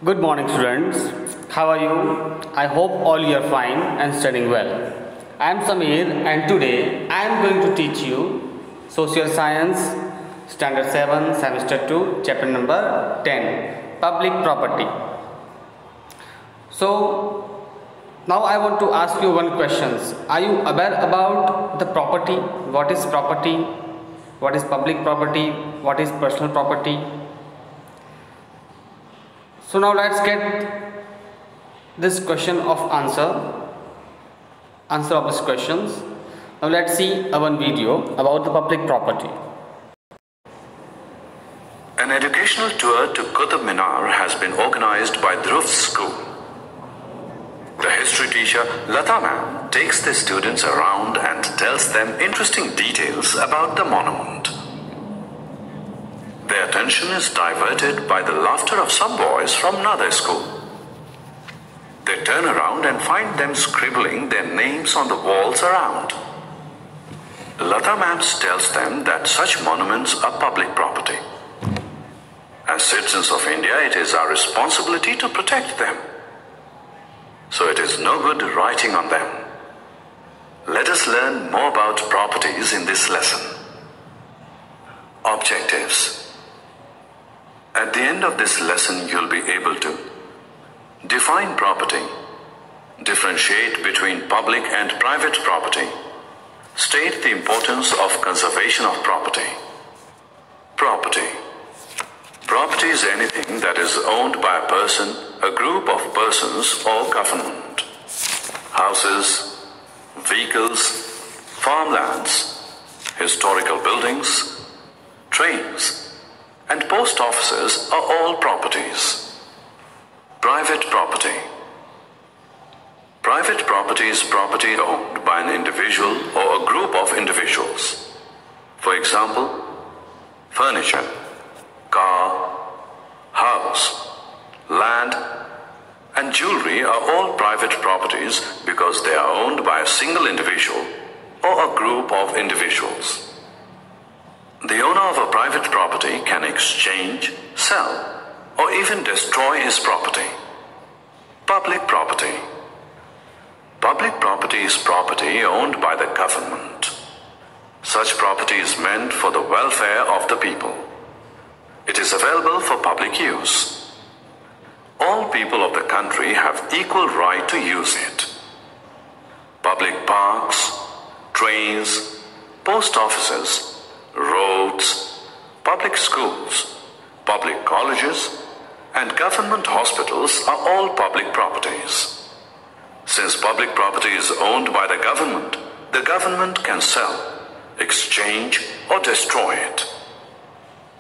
Good morning, students. How are you? I hope all you are fine and studying well. I am Samir and today I am going to teach you Social Science Standard 7 Semester 2 Chapter number 10 Public Property. So now I want to ask you one question. Are you aware about the property? What is property? What is public property? What is personal property? So now let's get this question of answer of these questions. Now let's see one video about the public property. An educational tour to Qutb Minar has been organized by Dhruv's school. The history teacher Lata ma'am takes the students around and tells them interesting details about the monument. Their attention is diverted by the laughter of some boys from another school. They turn around and find them scribbling their names on the walls around. Lata ma'am tells them that such monuments are public property. As citizens of India, it is our responsibility to protect them. So it is no good writing on them. Let us learn more about properties in this lesson. Objectives. At the end of this lesson, you'll be able to define property, differentiate between public and private property, state the importance of conservation of property. Property. Property is anything that is owned by a person, a group of persons, or government. Houses, vehicles, farmlands, historical buildings, trains, and post offices are all properties. Private property. Private property is property owned by an individual or a group of individuals. For example, furniture, car, house, land, and jewelry are all private properties because they are owned by a single individual or a group of individuals. The owner of a private property can exchange, sell, or even destroy his property. Public property. Public property is property owned by the government. Such property is meant for the welfare of the people. It is available for public use. All people of the country have equal right to use it. Public parks, trains, post offices, roads, public schools, public colleges, and government hospitals are all public properties. Since public property is owned by the government can sell, exchange, or destroy it.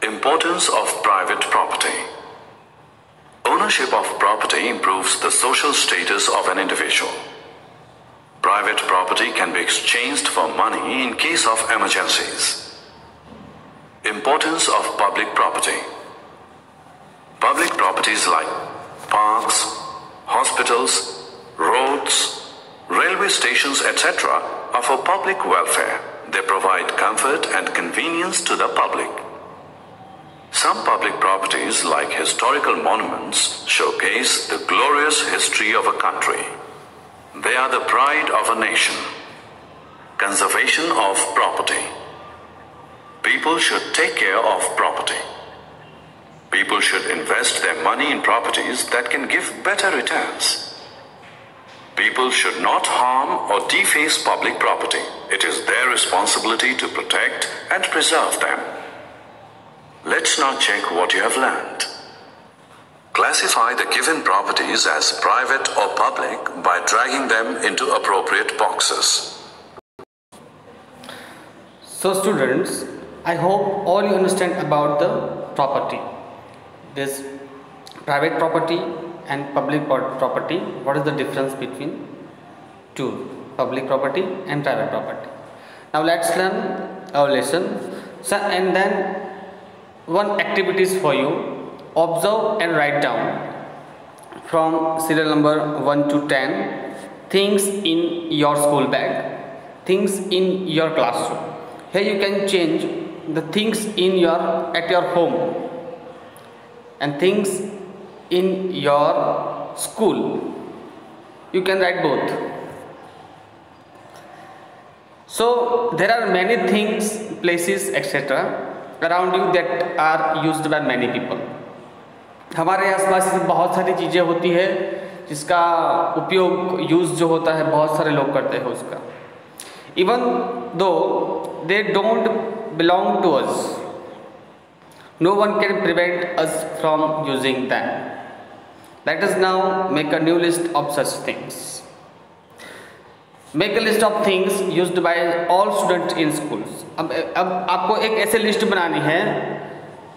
Importance of private property. Ownership of property improves the social status of an individual. Private property can be exchanged for money in case of emergencies. Importance of public property. Public properties like parks, hospitals, roads, railway stations, etc. are for public welfare. They provide comfort and convenience to the public. Some public properties like historical monuments showcase the glorious history of a country. They are the pride of a nation. Conservation of property. People should take care of property. People should invest their money in properties that can give better returns. People should not harm or deface public property. It is their responsibility to protect and preserve them. Let's now check what you have learned. Classify the given properties as private or public by dragging them into appropriate boxes. So students, I hope all you understand about the property. This private property and public property. What is the difference between two? Public property and private property. Now let's learn our lesson. So, and then one activities for you. Observe and write down from serial number 1 to 10 things in your school bag, things in your classroom. Here you can change the things in at your home and things in your school. You can write both. So there are many things, places, etc. around you that are used by many people. हमारे आसपास बहुत सारी चीज़ें होती है जिसका उपयोग use जो होता है बहुत सारे लोग करते हैं उसका. Even though they don't belong to us, no one can prevent us from using them. Let us now make a new list of such things. Make a list of things used by all students in schools. अब आपको एक ऐसे list बनानी है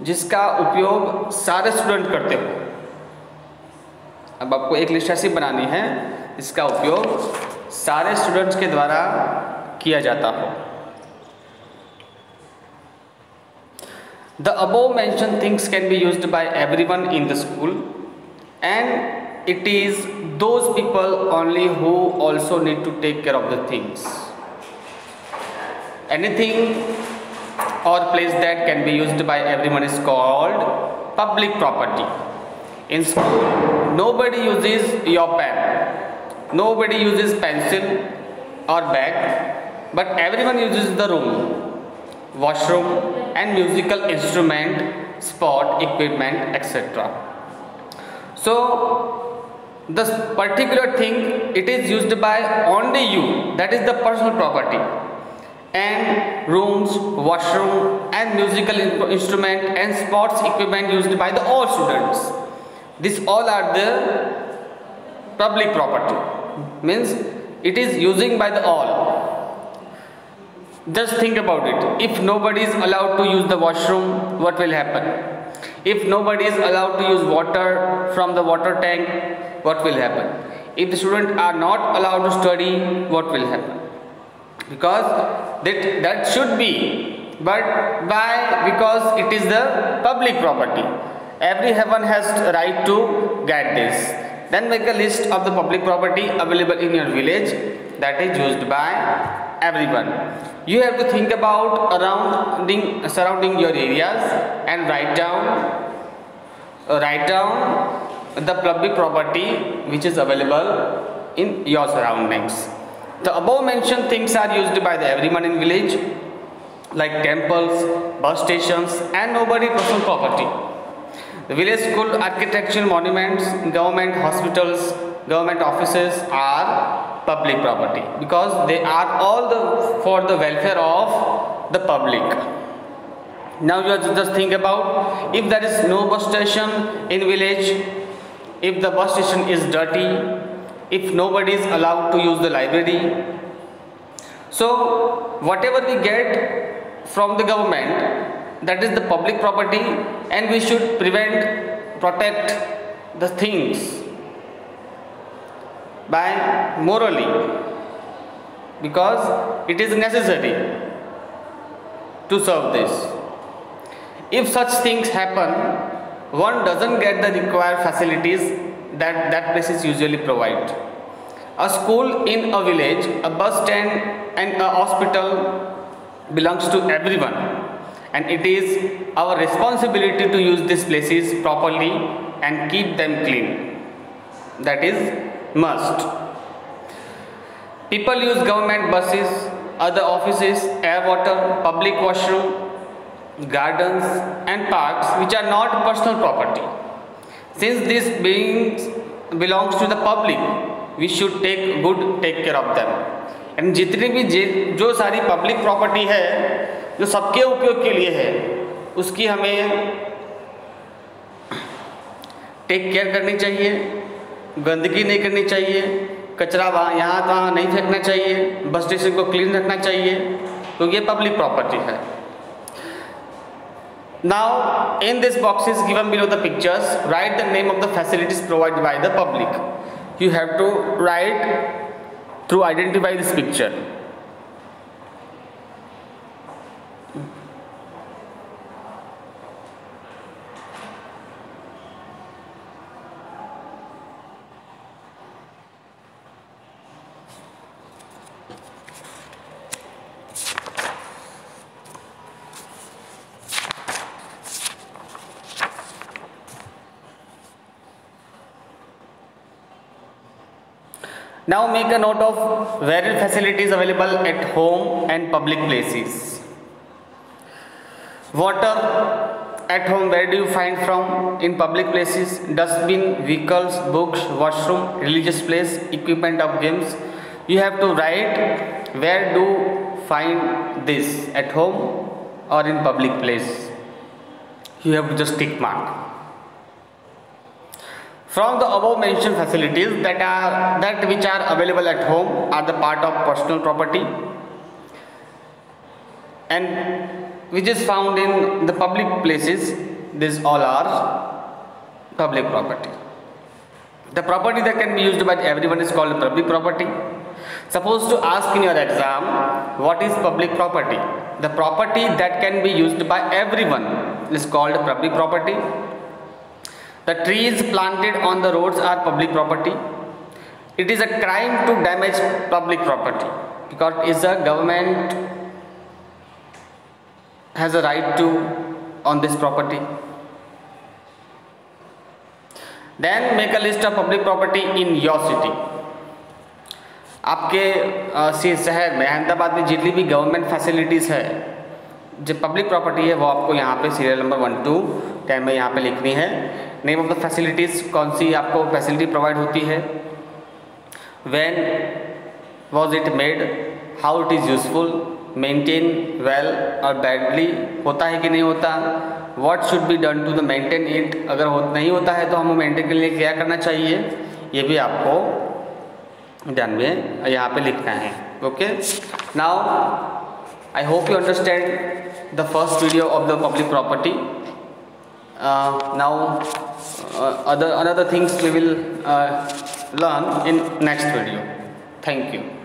जिसका उपयोग सारे student करते हो. अब आपको एक लिस्ट ऐसी बनानी है जिसका उपयोग सारे स्टूडेंट्स के द्वारा किया जाता हो. The above mentioned things can be used by everyone in the school, and it is those people only who also need to take care of the things. Anything or place that can be used by everyone is called public property. In school, nobody uses your pen, nobody uses pencil or bag, but everyone uses the room, washroom and musical instrument, sport equipment, etc. So this particular thing, it is used by only you, that is the personal property, and rooms, washroom and musical instrument and sports equipment used by the all students. These all are the public property, means it is using by the all. Just think about it. If nobody is allowed to use the washroom, what will happen? If nobody is allowed to use water from the water tank, what will happen? If the students are not allowed to study, what will happen? Because that should be, but why? Because it is the public property. Everyone has right to get this. Then make a list of the public property available in your village that is used by everyone. You have to think about surrounding your areas and write down the public property which is available in your surroundings. The above mentioned things are used by everyone in village, like temples, bus stations and nobody personal property. The village school, architectural monuments, government hospitals, government offices are public property because they are all for the welfare of the public. Now you just think about, if there is no bus station in village, if the bus station is dirty, if nobody is allowed to use the library, so whatever we get from the government, that is the public property, and we should protect the things by morally, because it is necessary to serve this. If such things happen, one doesn't get the required facilities that places usually provide. A school in a village, a bus stand and a hospital belongs to everyone, and it is our responsibility to use these places properly and keep them clean. That is must. People use government buses, other offices, air water, public washroom, gardens and parks which are not personal property. Since these beings belongs to the public, we should take care of them. And जितनी भी जो सारी public property है जो सबके उपयोग के लिए है, उसकी हमें टेक केयर करनी चाहिए, गंदगी नहीं करनी चाहिए, कचरा यहाँ वहाँ नहीं फेंकना चाहिए, बस स्टेशन को क्लीन रखना चाहिए, तो ये पब्लिक प्रॉपर्टी है. Now in these boxes given below the pictures, write the name of the facilities provided by the public. You have to write to identify this picture. Now make a note of various facilities available at home and public places. Water at home, where do you find from? In public places, dustbin, vehicles, books, washroom, religious place, equipment of games. You have to write where do find this, at home or in public place. You have to just tick mark. From the above mentioned facilities that which are available at home are the part of personal property, and which is found in the public places, these all are public property. The property that can be used by everyone is called public property. Suppose to ask in your exam, what is public property? The property that can be used by everyone is called public property. The trees planted on the roads are public property. It is a crime to damage public property because is a government has a right to on this property. Then make a list of public property in your city. आपके शहर में अहमदाबाद में जितनी भी government facilities है, जो public property है, वो आपको यहाँ पे सीरियल नंबर 1 to 10 में यहाँ पे लिखनी है. नेम ऑफ द फैसिलिटीज़, कौन सी आपको फैसिलिटी प्रोवाइड होती है, when was it made, how it is useful, maintain well और बैडली, होता है कि नहीं होता, what should be done to the maintain it, अगर नहीं होता है तो हमें मेंटेन के लिए क्या करना चाहिए, ये भी आपको ध्यान में यहाँ पे लिखना है. Okay, now I hope you understand the first video of the public property. Now other things we will learn in next video. Thank you.